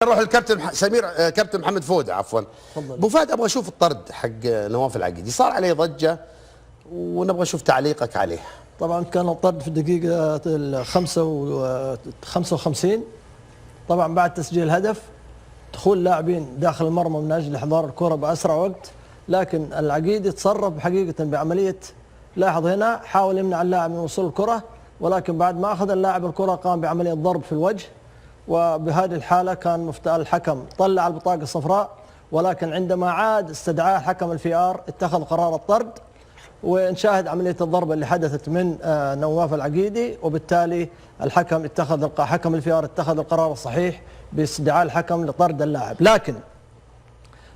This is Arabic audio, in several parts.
نروح الكابتن سمير، كابتن محمد فودة عفوا. ابو فهد، ابغى اشوف الطرد حق نواف العقيدي، صار عليه ضجه ونبغى نشوف تعليقك عليه. طبعا كان الطرد في الدقيقه ال 55 طبعا بعد تسجيل هدف، دخول لاعبين داخل المرمى من اجل احضار الكره باسرع وقت، لكن العقيدي تصرف حقيقه بعمليه، لاحظ هنا حاول يمنع اللاعب من وصول الكره، ولكن بعد ما اخذ اللاعب الكره قام بعمليه ضرب في الوجه، وبهذه الحالة كان الحكم طلع البطاقة الصفراء، ولكن عندما عاد استدعاه حكم الفي ار اتخذ قرار الطرد، ونشاهد عملية الضربة اللي حدثت من نواف العقيدي، وبالتالي حكم الفي ار اتخذ القرار الصحيح باستدعاء الحكم لطرد اللاعب. لكن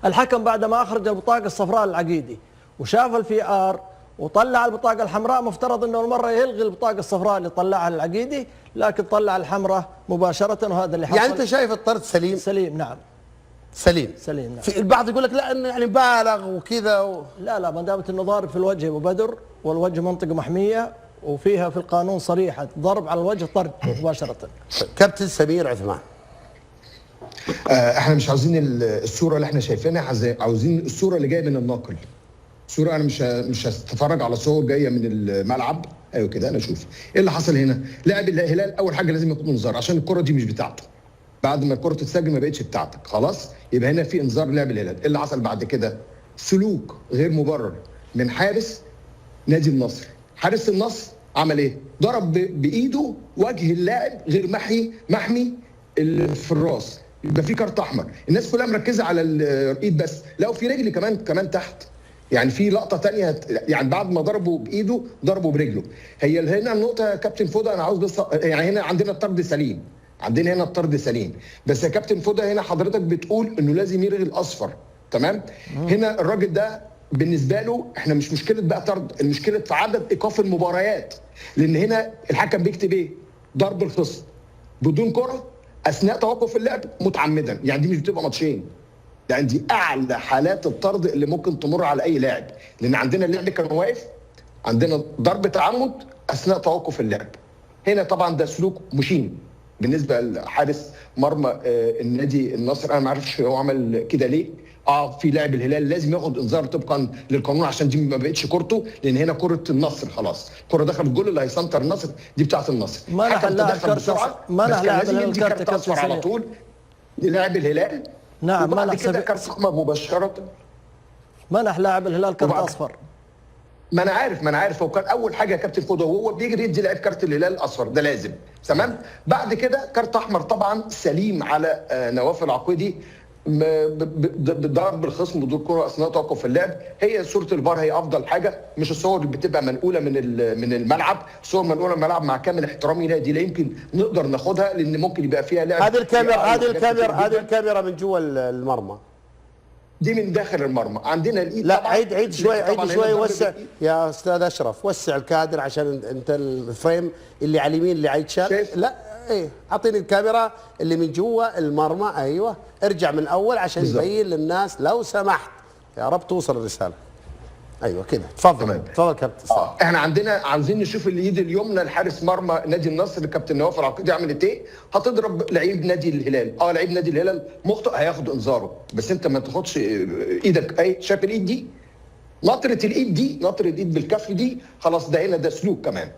الحكم بعدما أخرج البطاقة الصفراء للعقيدي وشاف الفي ار وطلع البطاقة الحمراء، مفترض انه المرة يلغي البطاقة الصفراء اللي طلعها للعقيدي، لكن طلع الحمراء مباشرة، وهذا اللي حصل. يعني انت شايف الطرد سليم؟ سليم، نعم. سليم نعم. في البعض يقول لك لا انه يعني بالغ وكذا لا ما دامت انه ضارب في الوجه ابو بدر، والوجه منطقة محمية وفيها في القانون صريحة ضرب على الوجه طرد مباشرة. كابتن سمير عثمان، احنا مش عاوزين الصورة اللي احنا شايفينها، عاوزين الصورة اللي جاية من الناقل. صورة انا مش هستفرج على صور جايه من الملعب. ايوه كده انا اشوف ايه اللي حصل هنا. لاعب الهلال اول حاجه لازم ياخد انذار عشان الكره دي مش بتاعته. بعد ما الكره تتسجل ما بقتش بتاعتك خلاص، يبقى هنا في انذار لاعب الهلال. ايه اللي حصل بعد كده؟ سلوك غير مبرر من حارس نادي النصر. حارس النصر عمل ايه؟ ضرب بايده وجه اللاعب غير محمي اللي في الراس، يبقى في كارت احمر. الناس كلها مركزه على الايد بس، لو في رجل كمان تحت. يعني في لقطه ثانيه، يعني بعد ما ضربه بايده ضربه برجله. هي هنا النقطه يا كابتن فوده، انا عاوز بس يعني هنا عندنا الطرد سليم، بس يا كابتن فوده هنا حضرتك بتقول انه لازم يلغي الاصفر، تمام؟ هنا الراجل ده بالنسبه له احنا مش مشكله بقى طرد، المشكله في عدد ايقاف المباريات، لان هنا الحكم بيكتب ايه؟ ضرب الخصم بدون كره اثناء توقف اللعب متعمدا، يعني دي مش بتبقى ماتشين، يعني دي اعلى حالات الطرد اللي ممكن تمر على اي لاعب، لان عندنا اللعب كان واقف، عندنا ضرب تعمد اثناء توقف اللعب. هنا طبعا ده سلوك مشين بالنسبه لحارس مرمى النادي النصر. انا ما اعرفش هو عمل كده ليه. في لاعب الهلال لازم ياخد انذار طبقا للقانون، عشان دي ما بقتش كورته، لان هنا كره النصر خلاص، كره دخل الجول اللي هيسنتر النصر دي بتاعه النصر. منح اللاعب كارت اصفر على طول للاعب الهلال. نعم، وبعد كده كارت احمر مباشره. منح لاعب الهلال كارت اصفر. ما انا عارف هو كان اول حاجه يا كابتن فوده وهو بيجري يدي لاعب كارت الهلال الاصفر، ده لازم، تمام؟ بعد كده كارت احمر طبعا سليم على نواف العقيدي بضرب الخصم بدون كره اثناء توقف اللعب. هي صوره الفار هي افضل حاجه، مش الصور اللي بتبقى منقوله من الملعب. صور منقوله من الملعب مع كامل احترامي لها دي لا يمكن نقدر ناخدها، لان ممكن يبقى فيها لعب. هذه الكاميرا من جوا المرمى، دي من داخل المرمى. عندنا الايد. لا عيد شوي وسع يا استاذ اشرف، وسع الكادر عشان انت الفريم اللي على اليمين اللي عيتشال. لا ايه، اعطيني الكاميرا اللي من جوا المرمى. ايوه، ارجع من الاول عشان يبين للناس لو سمحت، يا رب توصل الرساله. ايوه كده، تفضل كابتن. احنا عندنا عاوزين نشوف اليد اليمنى لحارس مرمى نادي النصر الكابتن نواف العقيدي عملت ايه؟ هتضرب لعيب نادي الهلال. لعيب نادي الهلال مخطئ هياخد انذاره، بس انت ما تاخدش ايدك. اي شايف الايد دي؟ نطره الايد بالكف دي، خلاص ده هنا ده سلوك كمان.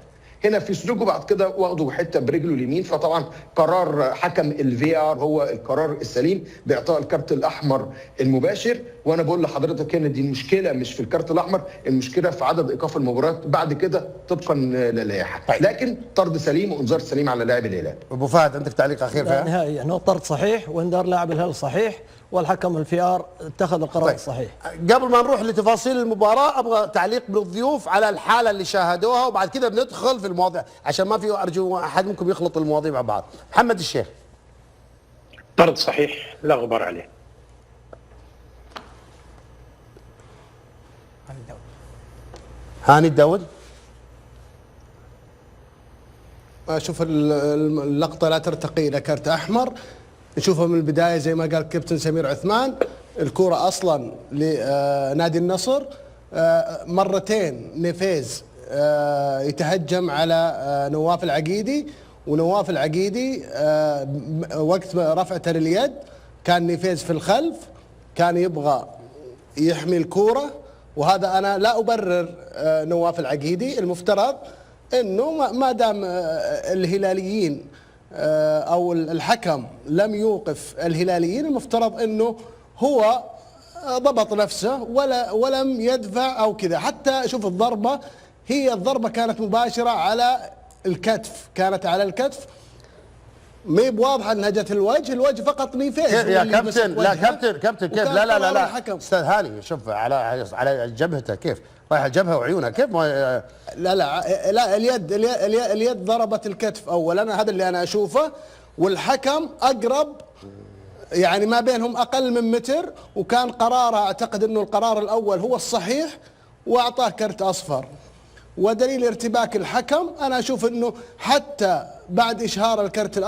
هنا في سلوك، وبعد كده واخده حته برجله اليمين. فطبعا قرار حكم الفي ار هو القرار السليم باعطاء الكارت الاحمر المباشر. وانا بقول لحضرتك هنا دي المشكله مش في الكارت الاحمر، المشكله في عدد ايقاف المباريات بعد كده طبقا للائحه. لكن طرد سليم وانذار سليم على لاعب الهلال. ابو فهد عندك تعليق اخير فيها؟ نهائيا انه طرد صحيح وانذار لاعب الهلال صحيح، والحكم الفي ار اتخذ القرار الصحيح. قبل ما نروح لتفاصيل المباراه ابغى تعليق من الضيوف على الحاله اللي شاهدوها، وبعد كده بندخل في المواضيع عشان ما في ارجو احد منكم يخلط المواضيع مع بعض. محمد الشيخ. طرد صحيح لا غبار عليه. هاني الداود. اشوف اللقطه لا ترتقي الى كارت احمر، نشوفها من البدايه زي ما قال الكابتن سمير عثمان. الكره اصلا لنادي النصر، مرتين نيفيز يتهجم على نواف العقيدي، ونواف العقيدي وقت رفعته لليد كان نيفيز في الخلف، كان يبغى يحمي الكوره، وهذا انا لا ابرر نواف العقيدي. المفترض انه ما دام الهلاليين او الحكم لم يوقف الهلاليين، المفترض انه هو ضبط نفسه ولم يدفع او كذا. حتى شوف الضربه، هي الضربه كانت مباشره على الكتف، كانت على الكتف، ما هي بواضحه انها جت الوجه فقط نيفيز يا كابتن. لا كابتن كيف؟ لا استاذ هاني، شوف على جبهته كيف رايح الجبهه وعيونها كيف ما لا اليد ضربت الكتف اولا، هذا اللي انا اشوفه، والحكم اقرب يعني ما بينهم اقل من متر، وكان قراره اعتقد انه القرار الاول هو الصحيح واعطاه كرت اصفر. ودليل ارتباك الحكم انا اشوف انه حتى بعد اشهار الكرت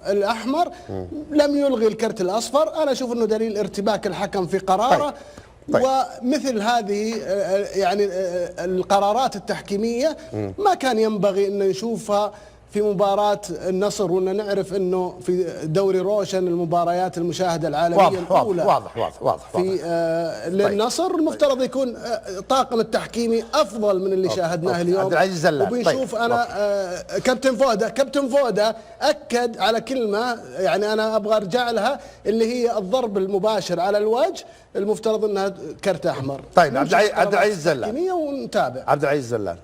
الاحمر لم يلغي الكرت الاصفر. انا اشوف انه دليل ارتباك الحكم في قراره. طيب. ومثل هذه يعني القرارات التحكيميه ما كان ينبغي ان نشوفها في مباراة النصر، وإن نعرف إنه في دوري روشن المباريات المشاهدة العالمية الأولى واضح في للنصر. المفترض يكون طاقم التحكيمي أفضل من اللي شاهدناه اليوم. عبد العزيز زلال. وبنشوف أنا كابتن فودة أكد على كلمة يعني أنا أبغى أرجع لها، اللي هي الضرب المباشر على الوجه المفترض أنها كرت أحمر. طيب عبد العزيز زلال ونتابع. عبد العزيز زلال.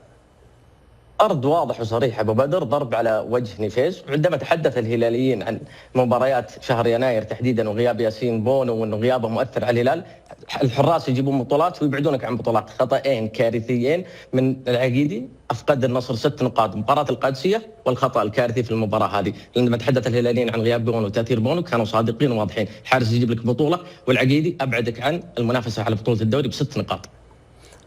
طرد واضح وصريح ابو بدر، ضرب على وجه نيفيز. عندما تحدث الهلاليين عن مباريات شهر يناير تحديدا وغياب ياسين بونو وانه غيابه مؤثر على الهلال، الحراس يجيبون بطولات ويبعدونك عن بطولات. خطأين كارثيين من العقيدي، افقد النصر 6 نقاط مباراة القادسية، والخطأ الكارثي في المباراة هذه. لما تحدث الهلاليين عن غياب بونو وتأثير بونو كانوا صادقين وواضحين، حارس يجيب لك بطولة، والعقيدي ابعدك عن المنافسة على بطولة الدوري ب6 نقاط.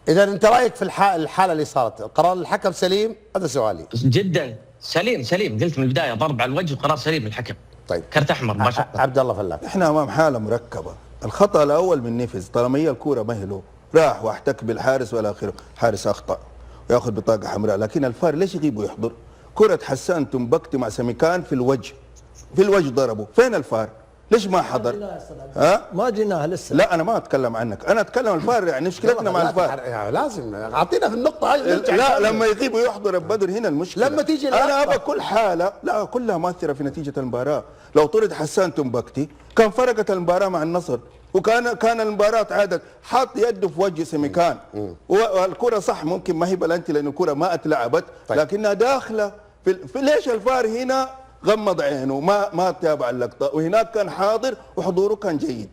إذا أنت رأيك في الحالة اللي صارت، قرار الحكم سليم؟ هذا سؤالي. جدا سليم، قلت من البداية ضرب على الوجه وقرار سليم من الحكم. طيب كرت أحمر ما شاء الله. عبد الله فلاح. احنا أمام حالة مركبة. الخطأ الأول من نيفيز، طالما هي الكورة ما هي له، راح واحتك بالحارس والى آخره، حارس أخطأ ويأخذ بطاقة حمراء، لكن الفار ليش يغيب ويحضر؟ كرة حسان تنبكتي مع سميكان في الوجه ضربه، فين الفار؟ ليش ما حضر؟ ما جيناها لسه. لا انا ما اتكلم عنك، انا اتكلم الفار، يعني مشكلتنا مع الفار. لازم اعطينا في النقطة هاي. لا لما يغيب ويحضر بدر هنا المشكلة. لما تيجي انا ابى كل حالة، لا كلها مؤثرة في نتيجة المباراة. لو طرد حسان تنبكتي كان فرقت المباراة مع النصر، وكان المباراة عادت حط يده في وجه سميكان. والكرة صح ممكن ما هي بلنتي لأن الكرة ما اتلعبت، لكنها داخلة في ليش الفار هنا غمض عينه ما تابع اللقطة، وهناك كان حاضر وحضوره كان جيد.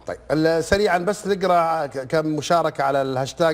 طيب سريعا بس نقرا كم مشاركة على الهاشتاج.